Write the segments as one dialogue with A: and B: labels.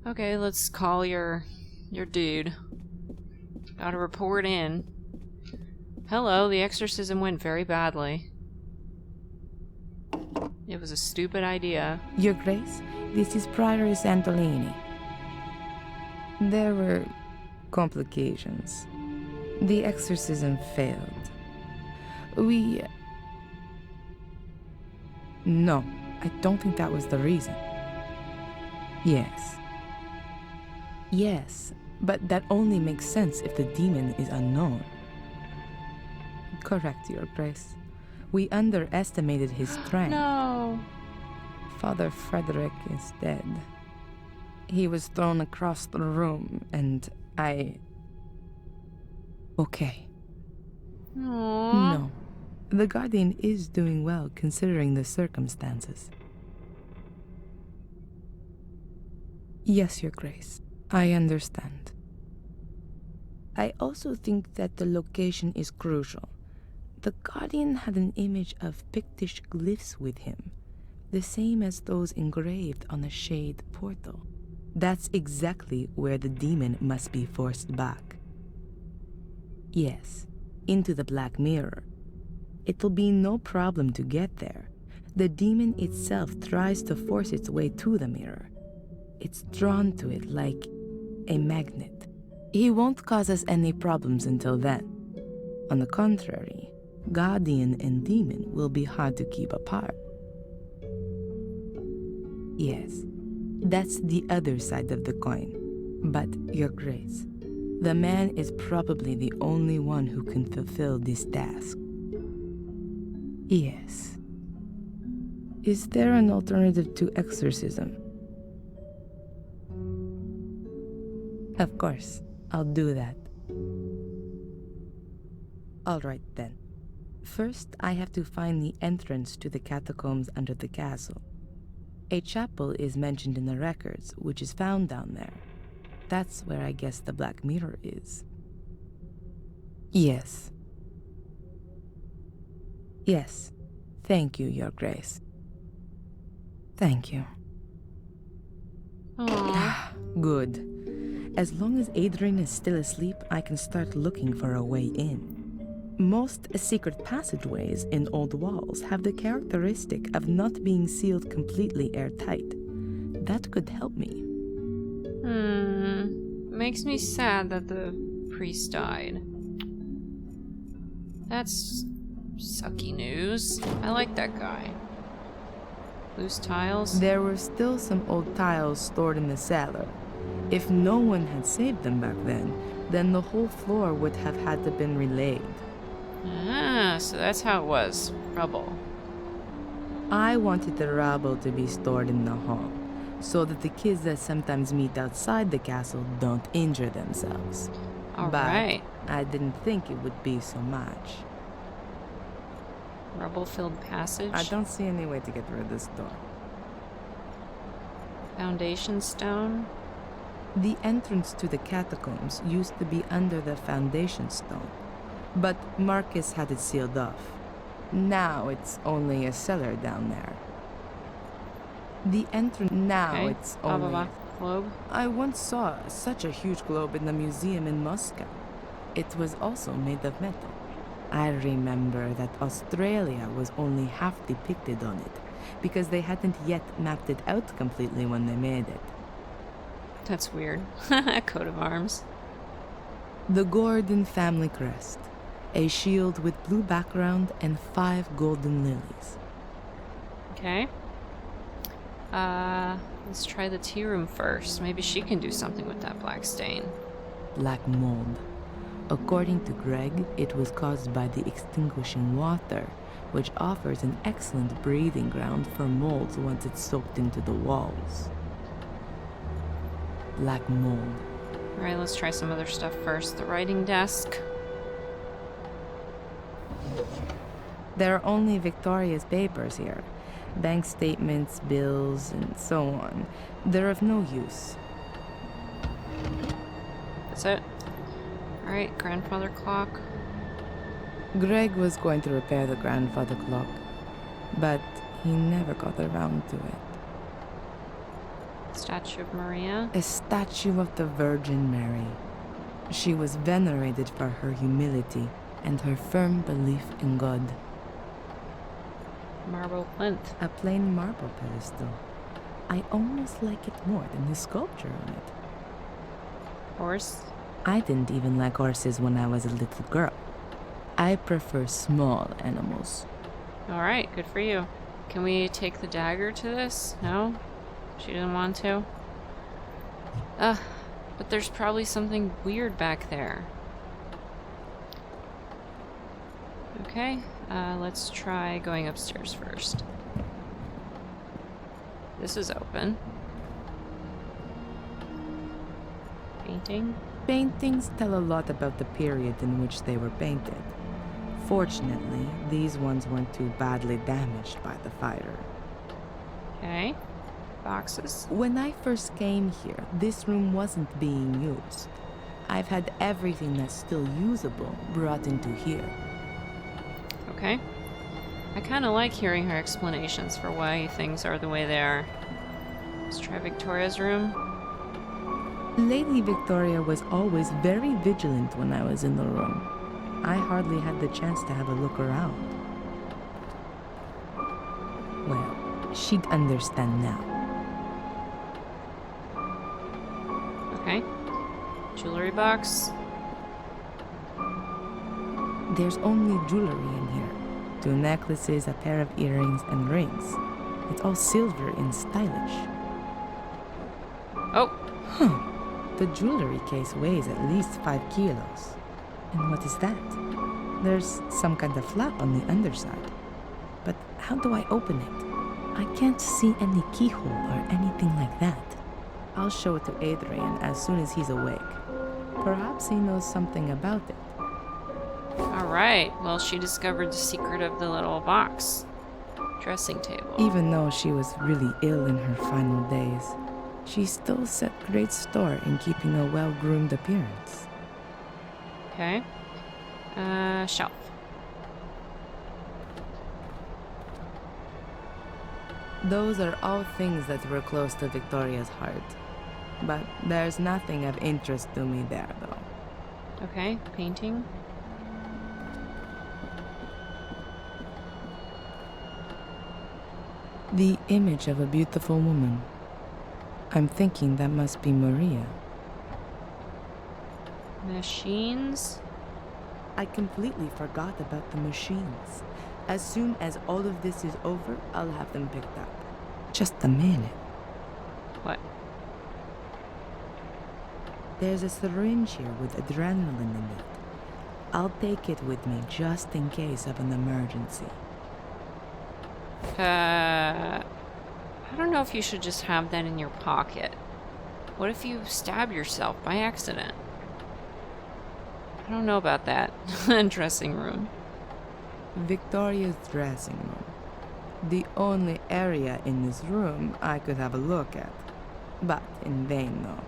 A: Okay, let's call your dude. Gotta report in. Hello, the exorcism went very badly. It was a stupid idea.
B: Your Grace, this is Prior Santolini. There were complications. The exorcism failed. No, I don't think that was the reason. Yes. Yes, but that only makes sense if the demon is unknown. Correct, Your Grace. We underestimated his strength.
A: No.
B: Father Frederick is dead. He was thrown across the room, and I... Okay.
A: Aww.
B: No. The Guardian is doing well considering the circumstances. Yes, Your Grace. I understand. I also think that the location is crucial. The Guardian had an image of Pictish glyphs with him, the same as those engraved on a shade portal. That's exactly where the demon must be forced back. Yes, into the Black Mirror. It'll be no problem to get there. The demon itself tries to force its way to the mirror. It's drawn to it like a magnet. He won't cause us any problems until then. On the contrary, Guardian and demon will be hard to keep apart. Yes, that's the other side of the coin. But, Your Grace, the man is probably the only one who can fulfill this task. Yes. Is there an alternative to exorcism? Of course, I'll do that. All right then. First, I have to find the entrance to the catacombs under the castle. A chapel is mentioned in the records, which is found down there. That's where I guess the Black Mirror is. Yes. Yes. Thank you, Your Grace. Thank you.
A: Aww.
B: Good. As long as Adrian is still asleep, I can start looking for a way in. Most secret passageways in old walls have the characteristic of not being sealed completely airtight. That could help me.
A: Makes me sad that the priest died. That's sucky news. I like that guy. Loose tiles?
B: There were still some old tiles stored in the cellar. If no one had saved them back then the whole floor would have had to been relayed.
A: Ah, so that's how it was. Rubble.
B: I wanted the rubble to be stored in the hall, so that the kids that sometimes meet outside the castle don't injure themselves.
A: Alright.
B: But I didn't think it would be so much.
A: Rubble-filled passage?
B: I don't see any way to get rid of this door.
A: Foundation stone?
B: The entrance to the catacombs used to be under the foundation stone, but Marcus had it sealed off. Now it's only a cellar down there. The entrance now
A: Okay.
B: it's only...
A: Globe?
B: I once saw such a huge globe in the museum in Moscow. It was also made of metal. I remember that Australia was only half depicted on it, because they hadn't yet mapped it out completely when they made it.
A: That's weird. Coat of arms.
B: The Gordon family crest. A shield with blue background and 5 golden lilies.
A: Okay. Let's try the tea room first. Maybe she can do something with that black stain.
B: Black mold. According to Greg, it was caused by the extinguishing water, which offers an excellent breeding ground for molds once it's soaked into the walls. Black mold.
A: Alright, let's try some other stuff first. The writing desk.
B: There are only Victoria's papers here. Bank statements, bills, and so on. They're of no use.
A: That's it. Alright, grandfather clock.
B: Greg was going to repair the grandfather clock, but he never got around to it.
A: Statue of Maria.
B: A statue of the Virgin Mary. She was venerated for her humility and her firm belief in God.
A: Marble plinth.
B: A plain marble pedestal. I almost like it more than the sculpture on it.
A: Horse.
B: I didn't even like horses when I was a little girl. I prefer small animals.
A: Alright, good for you. Can we take the dagger to this? No? She didn't want to? But there's probably something weird back there. Okay, let's try going upstairs first. This is open. Painting?
B: Paintings tell a lot about the period in which they were painted. Fortunately, these ones weren't too badly damaged by the fire.
A: Okay. Boxes.
B: When I first came here, this room wasn't being used. I've had everything that's still usable brought into here.
A: Okay. I kind of like hearing her explanations for why things are the way they are. Let's try Victoria's room.
B: Lady Victoria was always very vigilant when I was in the room. I hardly had the chance to have a look around. Well, she'd understand now.
A: Okay. Jewelry box.
B: There's only jewelry in here. 2 necklaces, a pair of earrings, and rings. It's all silver and stylish.
A: Oh!
B: Huh. The jewelry case weighs at least 5 kilos. And what is that? There's some kind of flap on the underside. But how do I open it? I can't see any keyhole or anything like that. I'll show it to Adrian as soon as he's awake. Perhaps he knows something about it.
A: Alright, well, she discovered the secret of the little box. Dressing table.
B: Even though she was really ill in her final days, she still set great store in keeping a well-groomed appearance.
A: Okay. Shelf.
B: Those are all things that were close to Victoria's heart. But there's nothing of interest to me there, though.
A: Okay, painting.
B: The image of a beautiful woman. I'm thinking that must be Maria.
A: Machines.
B: I completely forgot about the machines. As soon as all of this is over, I'll have them picked up. Just a minute.
A: What?
B: There's a syringe here with adrenaline in it. I'll take it with me just in case of an emergency.
A: I don't know if you should just have that in your pocket. What if you stab yourself by accident? I don't know about that. Dressing room.
B: Victoria's dressing room. The only area in this room I could have a look at. But in vain, though.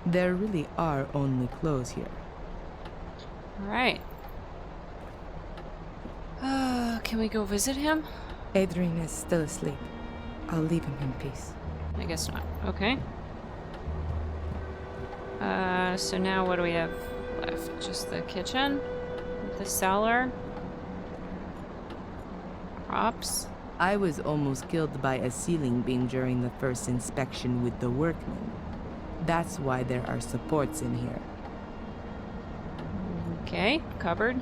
B: There really are only clothes here.
A: Alright. Can we go visit him?
B: Adrian is still asleep. I'll leave him in peace.
A: I guess not. Okay. So now what do we have left? Just the kitchen? The cellar? Props?
B: I was almost killed by a ceiling beam during the first inspection with the workmen. That's why there are supports in here.
A: Okay, cupboard.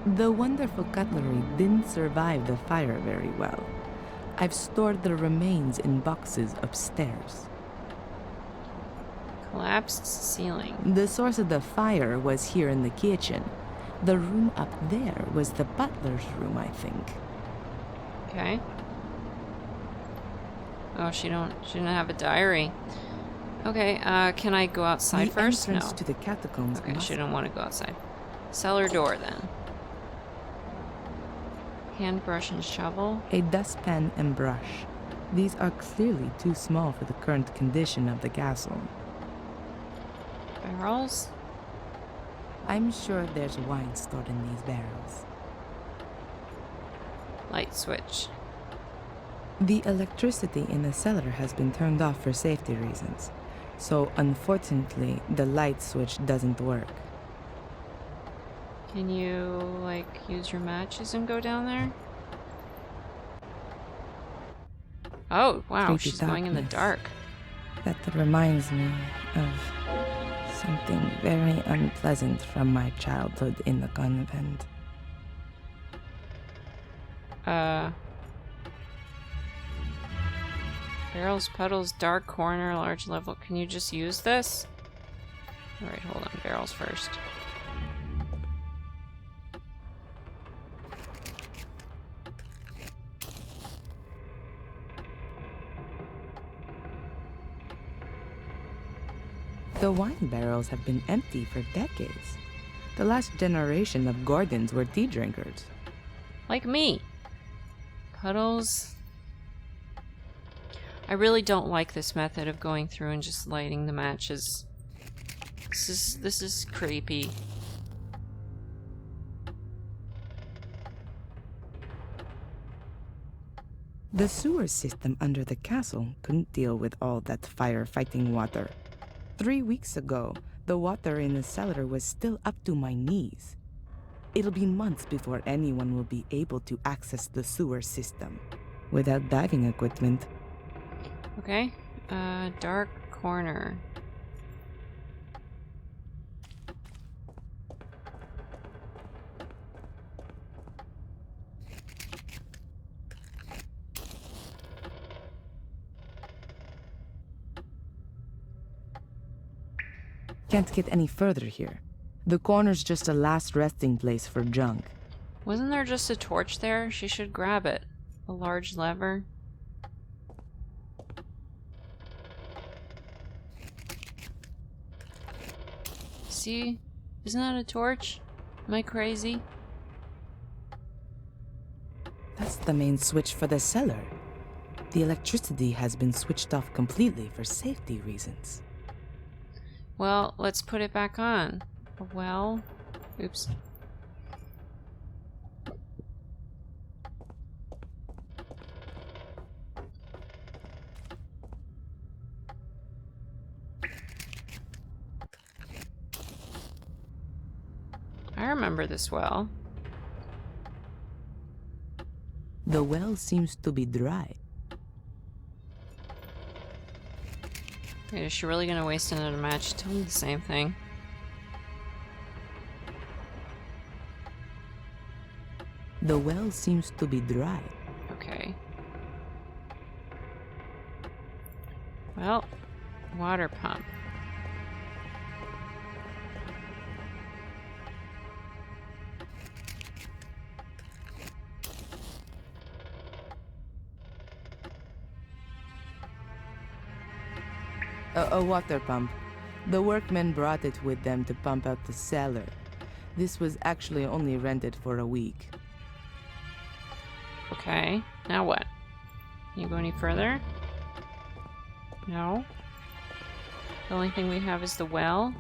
B: The wonderful cutlery didn't survive the fire very well. I've stored the remains in boxes upstairs.
A: Collapsed ceiling.
B: The source of the fire was here in the kitchen. The room up there was the butler's room, I think.
A: Okay. Oh, she didn't have a diary. Okay, can I go outside first?
B: The entrance to the catacombs.
A: Okay, she didn't want to go outside. Cellar door, then. Hand brush and shovel.
B: A dustpan and brush. These are clearly too small for the current condition of the castle.
A: Barrels.
B: I'm sure there's wine stored in these barrels.
A: Light switch.
B: The electricity in the cellar has been turned off for safety reasons, so unfortunately, the light switch doesn't work.
A: Can you, like, use your matches and go down there? Oh, wow,
B: Creepy
A: she's going in the dark.
B: That reminds me of something very unpleasant from my childhood in the convent.
A: Barrels, puddles, dark corner, large level. Can you just use this? Alright, hold on. Barrels first.
B: The wine barrels have been empty for decades. The last generation of Gordons were tea drinkers.
A: Like me. Puddles. I really don't like this method of going through and just lighting the matches. This is creepy.
B: The sewer system under the castle couldn't deal with all that firefighting water. 3 weeks ago, the water in the cellar was still up to my knees. It'll be months before anyone will be able to access the sewer system without diving equipment.
A: Okay. Dark corner.
B: Can't get any further here. The corner's just a last resting place for junk.
A: Wasn't there just a torch there? She should grab it. A large lever. See? Isn't that a torch? Am I crazy?
B: That's the main switch for the cellar. The electricity has been switched off completely for safety reasons.
A: Well, let's put it back on. Well, oops. I remember this well.
B: The well seems to be dry.
A: Wait, is she really gonna waste another match? Tell me the same thing.
B: The well seems to be dry.
A: Okay. Well, water pump.
B: A water pump. The workmen brought it with them to pump out the cellar. This was actually only rented for a week.
A: Okay, now what? Can you go any further? No? The only thing we have is the well?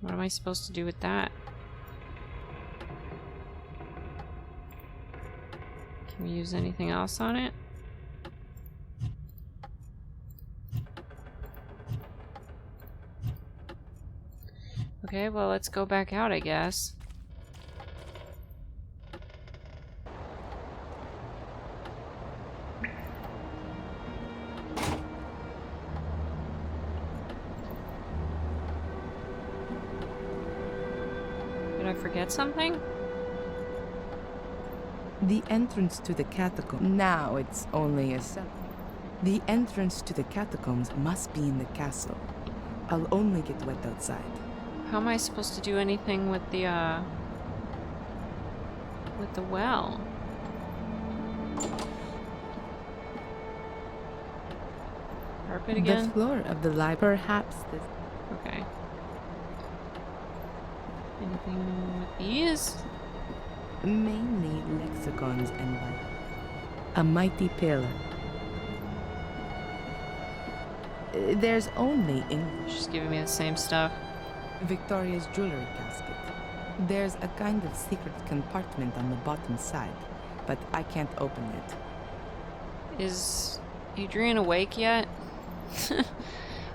A: What am I supposed to do with that? Can we use anything else on it? Okay, well, let's go back out, I guess. Did I forget something?
B: The entrance to the catacombs. Now it's only a cellar. The entrance to the catacombs must be in the castle. I'll only get wet outside.
A: How am I supposed to do anything with the well? Carpet again?
B: The floor of the library, perhaps this.
A: Okay. Anything with these?
B: Mainly lexicons and Bible. A mighty pillar. There's only English.
A: She's giving me the same stuff.
B: Victoria's jewelry casket. There's a kind of secret compartment on the bottom side, but I can't open it.
A: Is Adrian awake yet?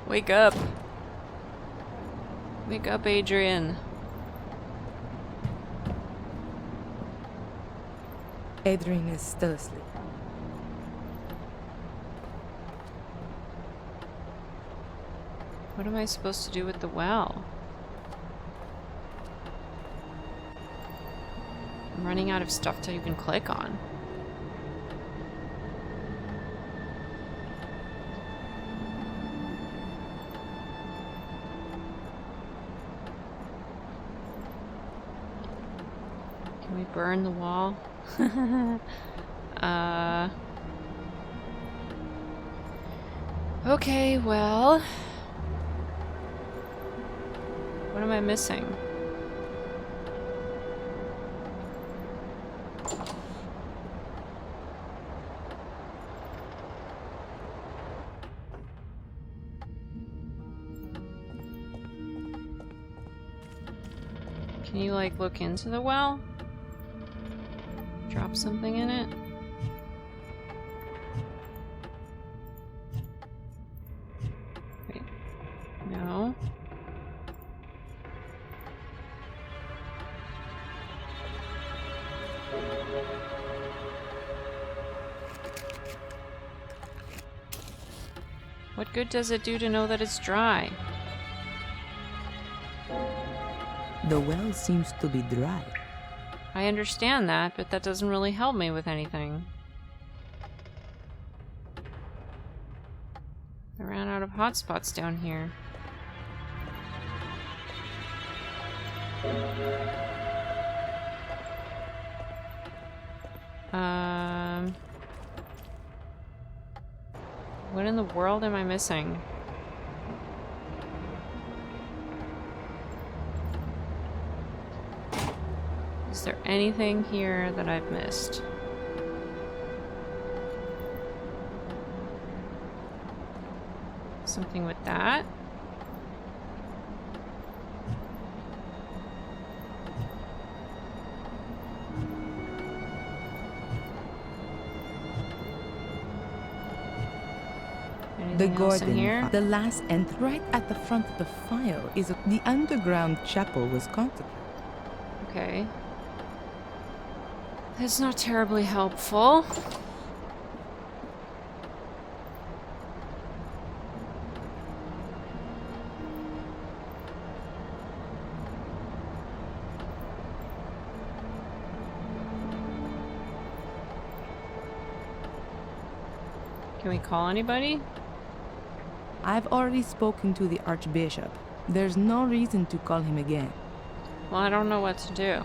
A: Wake up. Wake up, Adrian.
B: Adrian is still asleep.
A: What am I supposed to do with the well? I'm running out of stuff to even click on. Can we burn the wall? Okay, well... What am I missing? Can you, like, look into the well? Drop something in it? Wait. No. What good does it do to know that it's dry?
B: The well seems to be dry.
A: I understand that, but that doesn't really help me with anything. I ran out of hotspots down here. What in the world am I missing? Is there anything here that I've missed? Something with that?
B: The
A: Anything else in
B: garden,
A: here?
B: the last end, right at the front of the file, is the underground chapel was consecrated.
A: Okay. That's not terribly helpful. Can we call anybody?
B: I've already spoken to the Archbishop. There's no reason to call him again.
A: Well, I don't know what to do.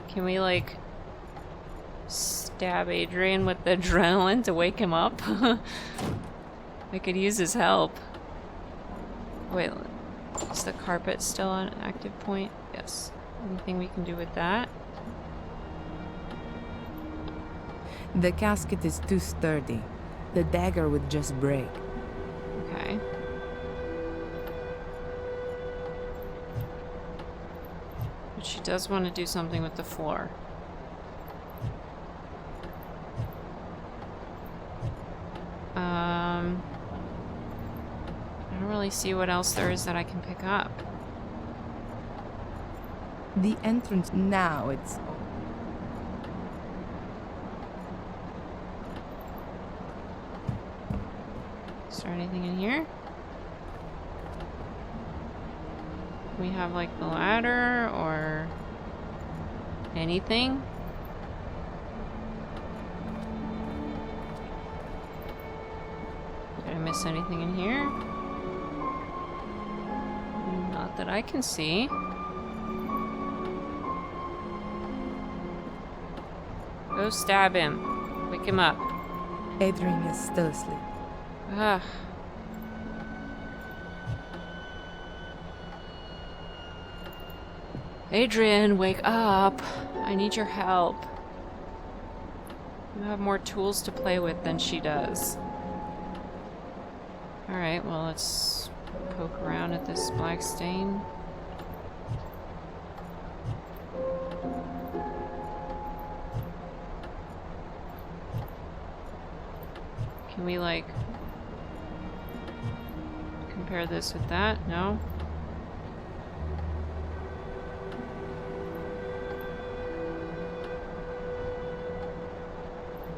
A: Can we, like, stab Adrian with the adrenaline to wake him up? I could use his help. Wait, is the carpet still on active point? Yes. Anything we can do with that?
B: The casket is too sturdy. The dagger would just break.
A: Okay. But she does want to do something with the floor. I don't really see what else there is that I can pick up.
B: The entrance now, it's...
A: Is there anything in here? We have like the ladder or anything? Did I miss anything in here? Not that I can see. Go stab him. Wake him up.
B: Adrian is still asleep.
A: Ugh. Adrian, wake up. I need your help. You have more tools to play with than she does. Alright, well, let's poke around at this black stain. Can we, like, compare this with that? No?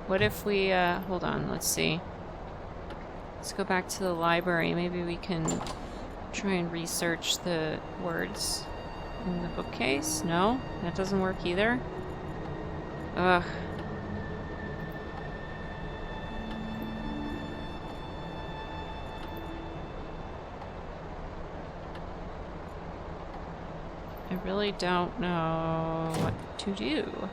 A: What if we, hold on, let's see. Let's go back to the library. Maybe we can try and research the words in the bookcase? No? That doesn't work either? Ugh. I really don't know what to do.